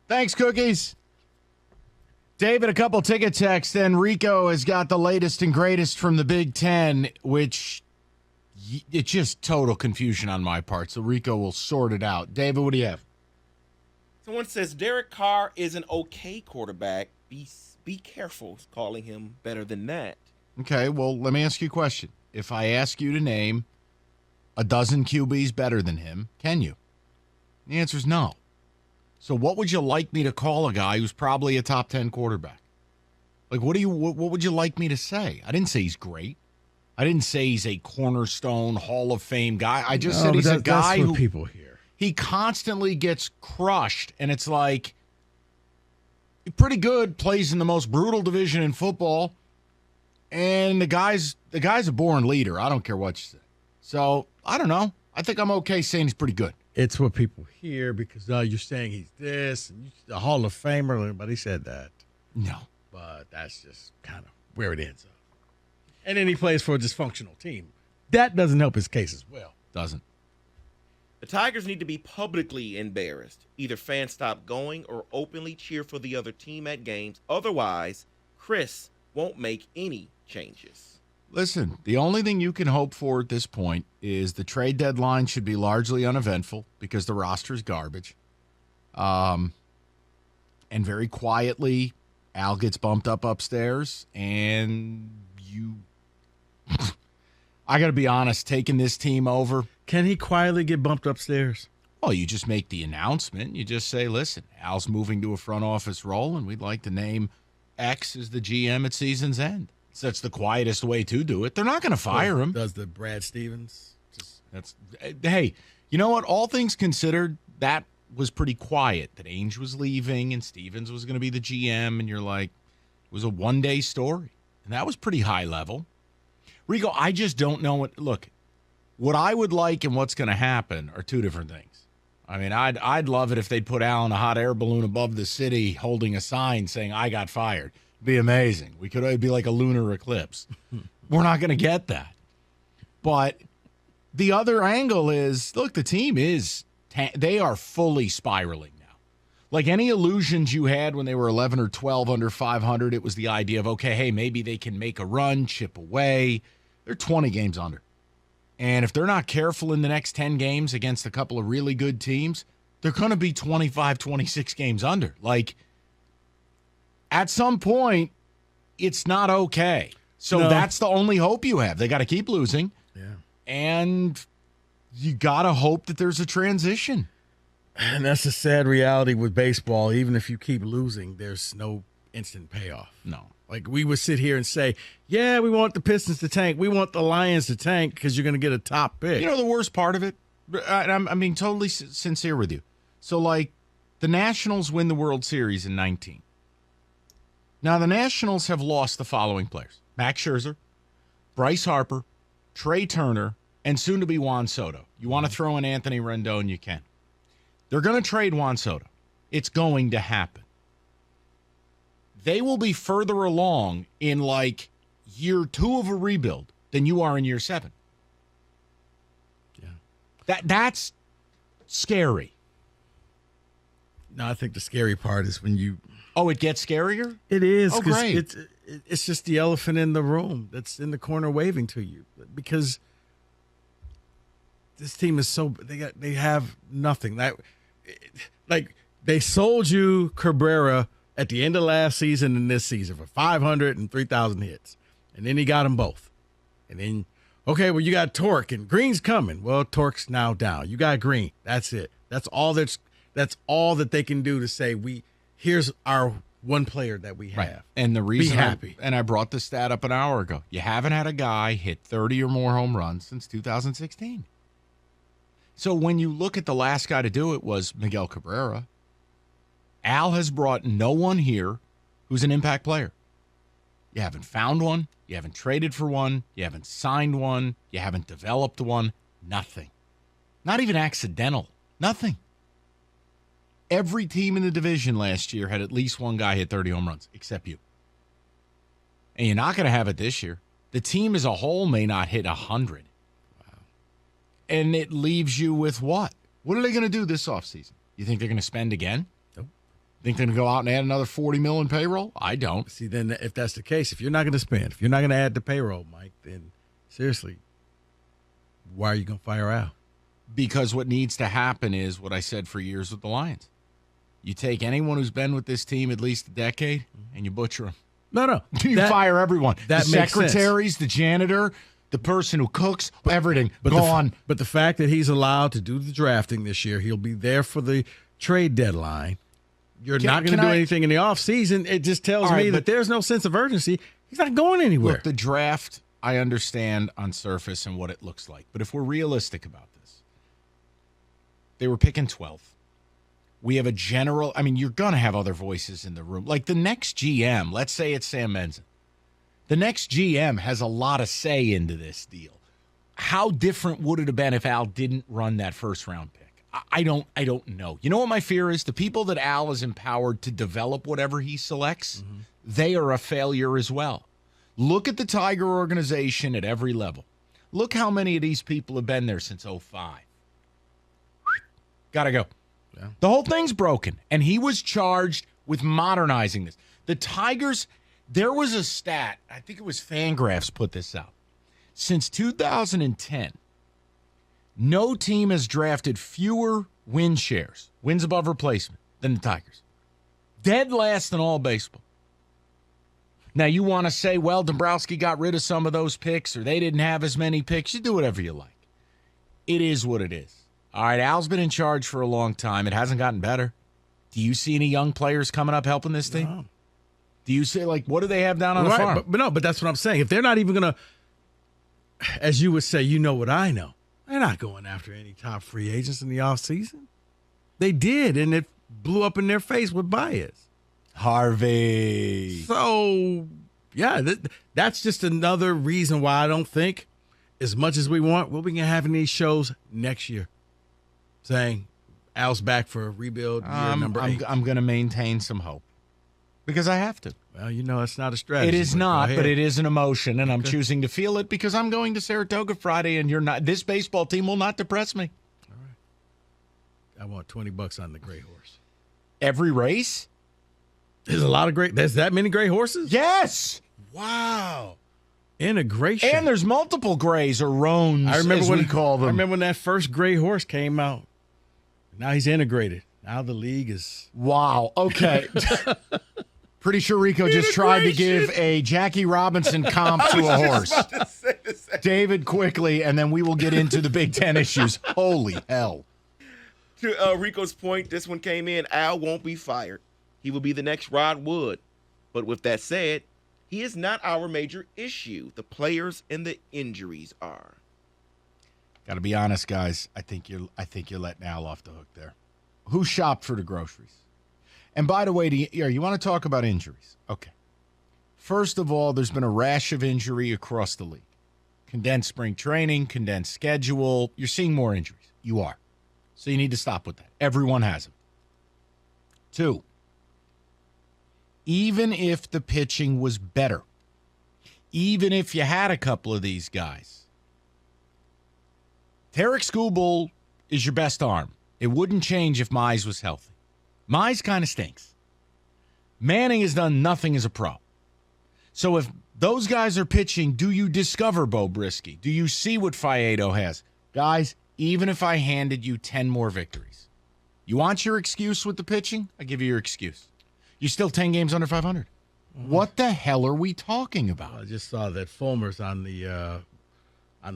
Thanks, Cookies. David, a couple ticket texts, and Rico has got the latest and greatest from the Big Ten, which it's just total confusion on my part, so Rico will sort it out. David, what do you have? Someone says Derek Carr is an okay quarterback. Be careful calling him better than that. Okay, well, let me ask you a question. If I ask you to name a dozen QBs better than him, can you? The answer is no. So what would you like me to call a guy who's probably a top 10 quarterback? Like, what would you like me to say? I didn't say he's great. I didn't say he's a cornerstone Hall of Fame guy. I just said he's a guy who people hear. He constantly gets crushed, and it's like, pretty good, plays in the most brutal division in football, and the guy's a born leader. I don't care what you say. So, I don't know. I think I'm okay saying he's pretty good. It's what people hear because you're saying he's this, and the Hall of Famer. Nobody said that. No. But that's just kind of where it ends up. And then he plays for a dysfunctional team. That doesn't help his case as well. Doesn't. The Tigers need to be publicly embarrassed. Either fans stop going or openly cheer for the other team at games. Otherwise, Chris won't make any changes. Listen, the only thing you can hope for at this point is the trade deadline should be largely uneventful because the roster is garbage. And very quietly, Al gets bumped up upstairs, and you... I got to be honest, taking this team over... Can he quietly get bumped upstairs? Well, you just make the announcement. You just say, listen, Al's moving to a front office role, and we'd like to name X as the GM at season's end. So that's the quietest way to do it. They're not going to fire him. Does the Brad Stevens? Hey, you know what? All things considered, that was pretty quiet. That Ainge was leaving and Stevens was going to be the GM, and you're like, it was a one-day story. And that was pretty high level. Rico, I just don't know what – look, what I would like and what's going to happen are two different things. I mean, I'd love it if they'd put Al in a hot air balloon above the city holding a sign saying, I got fired. It'd be amazing. It'd be like a lunar eclipse. We're not going to get that. But the other angle is, look, the team is they are fully spiraling now. Like any illusions you had when they were 11 or 12 under 500, it was the idea of, okay, hey, maybe they can make a run, chip away. They're 20 games under. And if they're not careful in the next 10 games against a couple of really good teams, they're going to be 25, 26 games under. Like, at some point, it's not okay. So that's the only hope you have. They got to keep losing. Yeah. And you got to hope that there's a transition. And that's a sad reality with baseball. Even if you keep losing, there's no instant payoff. No. Like, we would sit here and say, yeah, we want the Pistons to tank. We want the Lions to tank because you're going to get a top pick. You know the worst part of it? I'm being totally sincere with you. So, like, the Nationals win the World Series in 19. Now, the Nationals have lost the following players. Max Scherzer, Bryce Harper, Trey Turner, and soon-to-be Juan Soto. You want to throw in Anthony Rendon, you can. They're going to trade Juan Soto. It's going to happen. They will be further along in, like, year 2 of a rebuild than you are in year 7. Yeah. That's scary. No, I think the scary part is when you... Oh, it gets scarier? It is. Oh, great. It's just the elephant in the room that's in the corner waving to you. Because this team is so... They have nothing. Like, they sold you Cabrera at the end of last season and this season for 500 and 3,000 hits. And then he got them both. And then, okay, well, you got Torque and Green's coming. Well, Torque's now down. You got Green. That's it. That's all that they can do to say, here's our one player that we have. Right. And the reason be happy. I brought the stat up an hour ago. You haven't had a guy hit 30 or more home runs since 2016. So when you look at the last guy to do it was Miguel Cabrera. Al has brought no one here who's an impact player. You haven't found one. You haven't traded for one. You haven't signed one. You haven't developed one. Nothing. Not even accidental. Nothing. Every team in the division last year had at least one guy hit 30 home runs, except you. And you're not going to have it this year. The team as a whole may not hit 100. Wow. And it leaves you with what? What are they going to do this offseason? You think they're going to spend again? Nope. Think they're going to go out and add another $40 million in payroll? I don't. See, then if that's the case, if you're not going to spend, if you're not going to add the payroll, Mike, then seriously, why are you going to fire Al? Because what needs to happen is what I said for years with the Lions. You take anyone who's been with this team at least a decade and you butcher them. No. You fire everyone. That the makes secretaries, sense. the janitor, the person who cooks, everything. But Gone. But the fact that he's allowed to do the drafting this year, he'll be there for the trade deadline. You're not going to do anything in the offseason. It just tells me that there's no sense of urgency. He's not going anywhere. Look, the draft, I understand on surface and what it looks like. But if we're realistic about this, they were picking 12th. We have a general, you're going to have other voices in the room. Like the next GM, let's say it's Sam Menzen. The next GM has a lot of say into this deal. How different would it have been if Al didn't run that first round pick? I don't know. You know what my fear is? The people that Al is empowered to develop whatever he selects, they are a failure as well. Look at the Tiger organization at every level. Look how many of these people have been there since 2005. Gotta go. Yeah. The whole thing's broken, and he was charged with modernizing this. The Tigers, there was a stat, I think it was Fangraphs put this out. Since 2010, no team has drafted fewer win shares, wins above replacement, than the Tigers. Dead last in all baseball. Now, you want to say, well, Dombrowski got rid of some of those picks, or they didn't have as many picks. You do whatever you like. It is what it is. All right, Al's been in charge for a long time. It hasn't gotten better. Do you see any young players coming up helping this team? No. Do you say, what do they have down on the farm? But that's what I'm saying. If they're not even going to, as you would say, you know what I know, they're not going after any top free agents in the offseason. They did, and it blew up in their face with Baez. Harvey. So, yeah, that's just another reason why I don't think, as much as we want, we'll be having these shows next year. Saying Al's back for a rebuild year number 8. I'm going to maintain some hope because I have to. Well, it's not a strategy. It is not, but it is an emotion, and I'm choosing to feel it because I'm going to Saratoga Friday, and you're not. This baseball team will not depress me. All right. I want $20 on the gray horse. Every race? There's that many gray horses? Yes. Wow. Integration. And there's multiple grays or roans, as we call them. I remember when that first gray horse came out. Now he's integrated. Now the league is... Wow. Okay. Pretty sure Rico just tried to give a Jackie Robinson comp to a horse. David, quickly, and then we will get into the Big Ten issues. Holy hell. To Rico's point, this one came in. Al won't be fired. He will be the next Rod Wood. But with that said, he is not our major issue. The players and the injuries are. Got to be honest, guys. I think you're letting Al off the hook there. Who shopped for the groceries? And by the way, you want to talk about injuries? Okay. First of all, there's been a rash of injury across the league. Condensed spring training, condensed schedule. You're seeing more injuries. You are. So you need to stop with that. Everyone has them. 2, even if the pitching was better, even if you had a couple of these guys, Tarek Skubal is your best arm. It wouldn't change if Mize was healthy. Mize kind of stinks. Manning has done nothing as a pro. So if those guys are pitching, do you discover Bo Brisky? Do you see what Faedo has? Guys, even if I handed you 10 more victories, you want your excuse with the pitching? I give you your excuse. You're still 10 games under 500. What the hell are we talking about? Well, I just saw that Fulmer's on the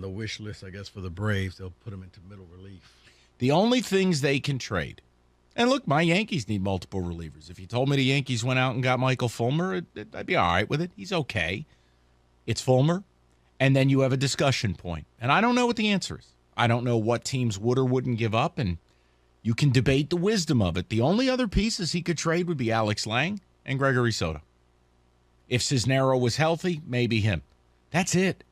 wish list, I guess, for the Braves. They'll put him into middle relief. The only things they can trade. And look, my Yankees need multiple relievers. If you told me the Yankees went out and got Michael Fulmer, I'd be all right with it. He's okay. It's Fulmer. And then you have a discussion point. And I don't know what the answer is. I don't know what teams would or wouldn't give up. And you can debate the wisdom of it. The only other pieces he could trade would be Alex Lang and Gregory Soto. If Cisnero was healthy, maybe him. That's it.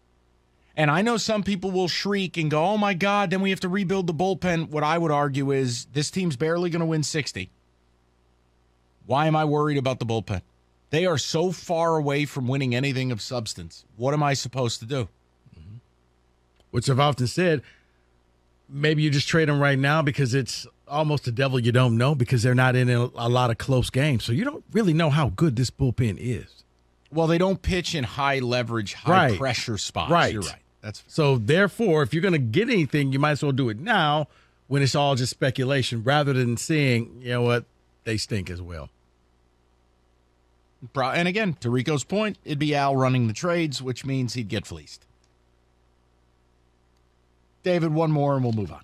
And I know some people will shriek and go, oh, my God, then we have to rebuild the bullpen. What I would argue is this team's barely going to win 60. Why am I worried about the bullpen? They are so far away from winning anything of substance. What am I supposed to do? Which I've often said, maybe you just trade them right now because it's almost the devil you don't know because they're not in a lot of close games. So you don't really know how good this bullpen is. Well, they don't pitch in high leverage, high pressure spots. Right. You're right. So therefore, if you're going to get anything, you might as well do it now when it's all just speculation rather than seeing, you know what, they stink as well. And again, to Rico's point, it'd be Al running the trades, which means he'd get fleeced. David, one more and we'll move on.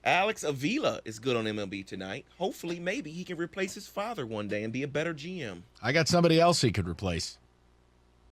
Alex Avila is good on MLB tonight. Hopefully, maybe he can replace his father one day and be a better GM. I got somebody else he could replace.